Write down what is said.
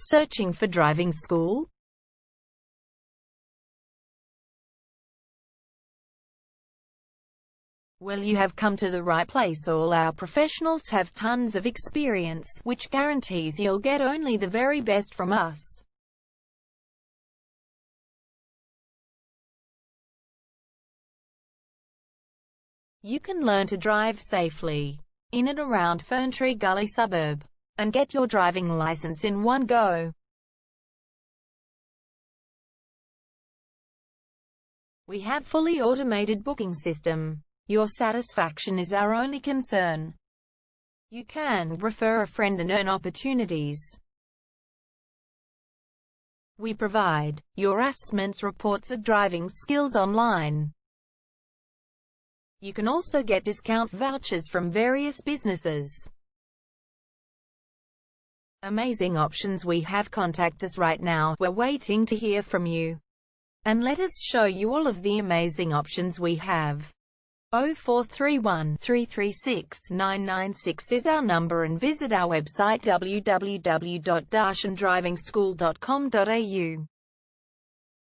Searching for driving school? Well, you have come to the right place. All our professionals have tons of experience, which guarantees you'll get only the very best from us. You can learn to drive safely in and around Ferntree Gully suburb, and get your driving license in one go. We have fully automated booking system. Your satisfaction is our only concern. You can refer a friend and earn opportunities. We provide your assessments reports of driving skills online. You can also get discount vouchers from various businesses. Amazing options we have. Contact us right now. We're waiting to hear from you. And let us show you all of the amazing options we have. 0431 336 996 is our number, and visit our website www.darshandrivingschool.com.au.